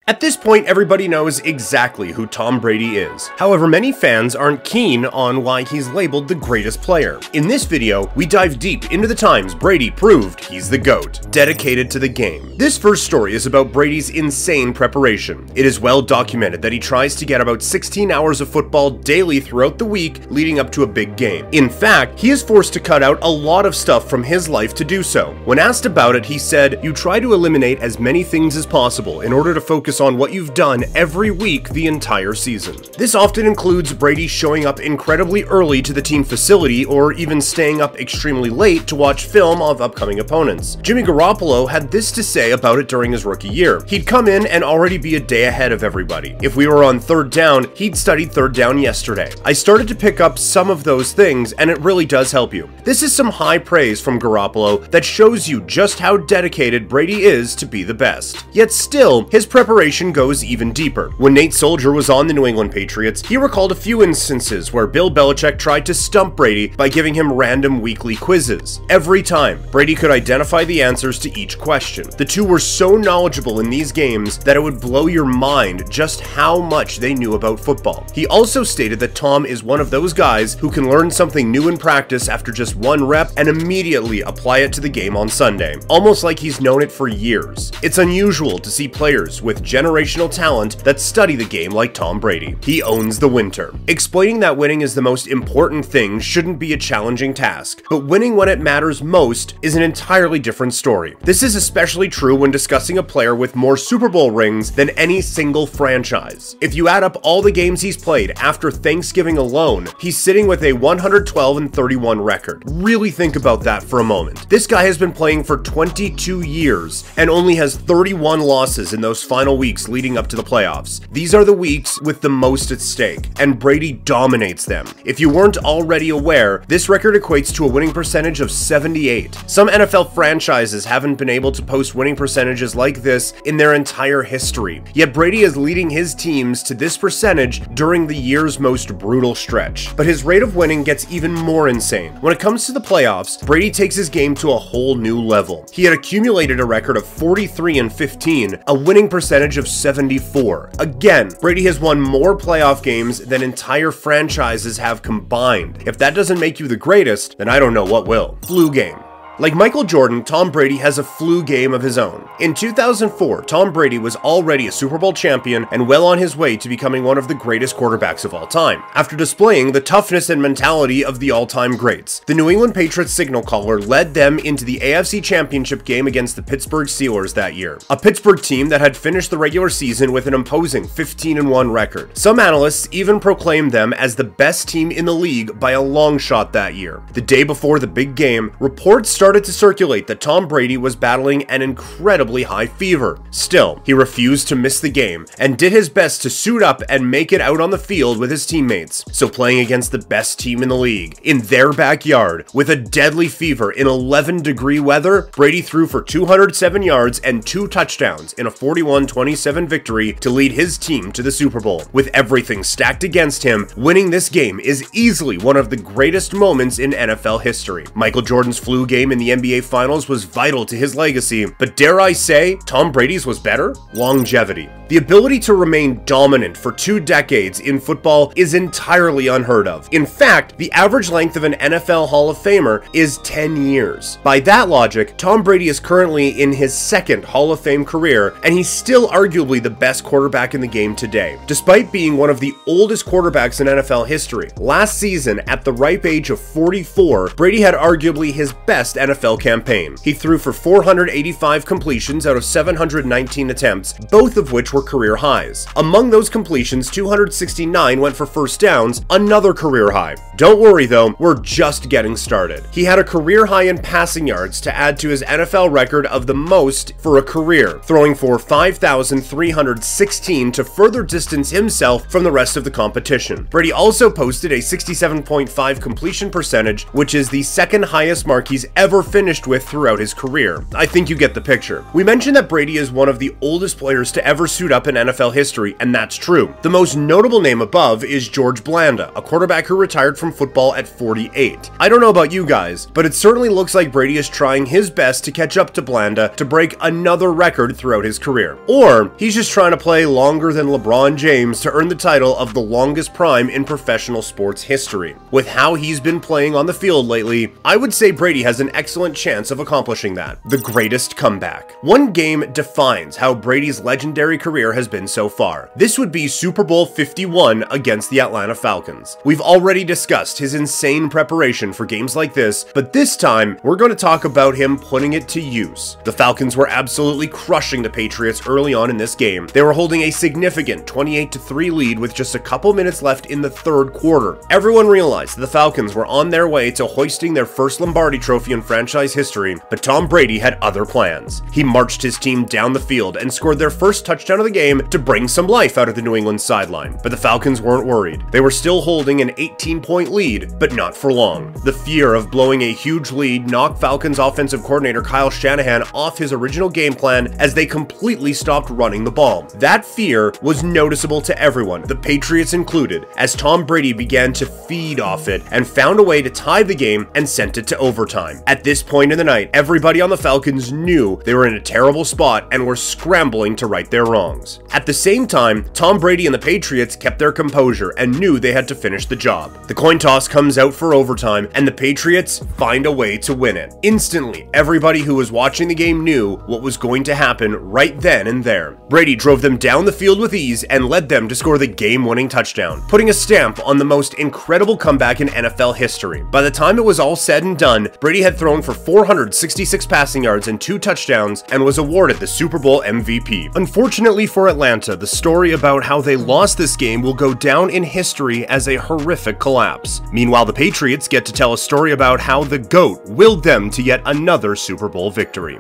At this point, everybody knows exactly who Tom Brady is. However, many fans aren't keen on why he's labeled the greatest player. In this video, we dive deep into the times Brady proved he's the GOAT, dedicated to the game. This first story is about Brady's insane preparation. It is well documented that he tries to get about 16 hours of football daily throughout the week leading up to a big game. In fact, he is forced to cut out a lot of stuff from his life to do so. When asked about it, he said, "You try to eliminate as many things as possible in order to focus on what you've done every week the entire season." This often includes Brady showing up incredibly early to the team facility or even staying up extremely late to watch film of upcoming opponents. Jimmy Garoppolo had this to say about it during his rookie year. He'd come in and already be a day ahead of everybody. If we were on third down, he'd studied third down yesterday. I started to pick up some of those things, and it really does help you. This is some high praise from Garoppolo that shows you just how dedicated Brady is to be the best. Yet still, his preparation goes even deeper. When Nate Soldier was on the New England Patriots, he recalled a few instances where Bill Belichick tried to stump Brady by giving him random weekly quizzes. Every time, Brady could identify the answers to each question. The two were so knowledgeable in these games that it would blow your mind just how much they knew about football. He also stated that Tom is one of those guys who can learn something new in practice after just one rep and immediately apply it to the game on Sunday, almost like he's known it for years. It's unusual to see players with generational talent that study the game like Tom Brady. He owns the winter. Explaining that winning is the most important thing shouldn't be a challenging task, but winning when it matters most is an entirely different story. This is especially true when discussing a player with more Super Bowl rings than any single franchise. If you add up all the games he's played after Thanksgiving alone, he's sitting with a 112-31 record. Really think about that for a moment. This guy has been playing for 22 years and only has 31 losses in those final weeks leading up to the playoffs. These are the weeks with the most at stake, and Brady dominates them. If you weren't already aware, this record equates to a winning percentage of 78. Some NFL franchises haven't been able to post winning percentages like this in their entire history, yet Brady is leading his teams to this percentage during the year's most brutal stretch. But his rate of winning gets even more insane. When it comes to the playoffs, Brady takes his game to a whole new level. He had accumulated a record of 43-15, a winning percentage of 74. Again, Brady has won more playoff games than entire franchises have combined. If that doesn't make you the greatest, then I don't know what will. Flu game. Like Michael Jordan, Tom Brady has a flu game of his own. In 2004, Tom Brady was already a Super Bowl champion and well on his way to becoming one of the greatest quarterbacks of all time, after displaying the toughness and mentality of the all-time greats. The New England Patriots signal caller led them into the AFC Championship game against the Pittsburgh Steelers that year, a Pittsburgh team that had finished the regular season with an imposing 15-1 record. Some analysts even proclaimed them as the best team in the league by a long shot that year. The day before the big game, reports started to circulate that Tom Brady was battling an incredibly high fever. Still, he refused to miss the game and did his best to suit up and make it out on the field with his teammates. So playing against the best team in the league, in their backyard, with a deadly fever in 11-degree weather, Brady threw for 207 yards and 2 touchdowns in a 41-27 victory to lead his team to the Super Bowl. With everything stacked against him, winning this game is easily one of the greatest moments in NFL history. Michael Jordan's flu game in the NBA Finals was vital to his legacy, but dare I say, Tom Brady's was better? Longevity. The ability to remain dominant for 2 decades in football is entirely unheard of. In fact, the average length of an NFL Hall of Famer is 10 years. By that logic, Tom Brady is currently in his 2nd Hall of Fame career, and he's still arguably the best quarterback in the game today. Despite being one of the oldest quarterbacks in NFL history, last season, at the ripe age of 44, Brady had arguably his best NFL campaign. He threw for 485 completions out of 719 attempts, both of which were career highs. Among those completions, 269 went for first downs, another career high. Don't worry though, we're just getting started. He had a career high in passing yards to add to his NFL record of the most for a career, throwing for 5,316 to further distance himself from the rest of the competition. Brady also posted a 67.5 completion percentage, which is the 2nd highest mark he's ever ever finished with throughout his career. I think you get the picture. We mentioned that Brady is one of the oldest players to ever suit up in NFL history, and that's true. The most notable name above is George Blanda, a quarterback who retired from football at 48. I don't know about you guys, but it certainly looks like Brady is trying his best to catch up to Blanda to break another record throughout his career. Or he's just trying to play longer than LeBron James to earn the title of the longest prime in professional sports history. With how he's been playing on the field lately, I would say Brady has an excellent chance of accomplishing that. The greatest comeback. One game defines how Brady's legendary career has been so far. This would be Super Bowl 51 against the Atlanta Falcons. We've already discussed his insane preparation for games like this, but this time we're going to talk about him putting it to use. The Falcons were absolutely crushing the Patriots early on in this game. They were holding a significant 28-3 lead with just a couple minutes left in the third quarter. Everyone realized the Falcons were on their way to hoisting their first Lombardi trophy in franchise history, but Tom Brady had other plans. He marched his team down the field and scored their first touchdown of the game to bring some life out of the New England sideline. But the Falcons weren't worried. They were still holding an 18-point lead, but not for long. The fear of blowing a huge lead knocked Falcons offensive coordinator Kyle Shanahan off his original game plan as they completely stopped running the ball. That fear was noticeable to everyone, the Patriots included, as Tom Brady began to feed off it and found a way to tie the game and sent it to overtime. At this point in the night, everybody on the Falcons knew they were in a terrible spot and were scrambling to right their wrongs. At the same time, Tom Brady and the Patriots kept their composure and knew they had to finish the job. The coin toss comes out for overtime and the Patriots find a way to win it. Instantly, everybody who was watching the game knew what was going to happen right then and there. Brady drove them down the field with ease and led them to score the game-winning touchdown, putting a stamp on the most incredible comeback in NFL history. By the time it was all said and done, Brady had thrown for 466 passing yards and 2 touchdowns and was awarded the Super Bowl MVP. Unfortunately for Atlanta, the story about how they lost this game will go down in history as a horrific collapse. Meanwhile, the Patriots get to tell a story about how the GOAT willed them to yet another Super Bowl victory.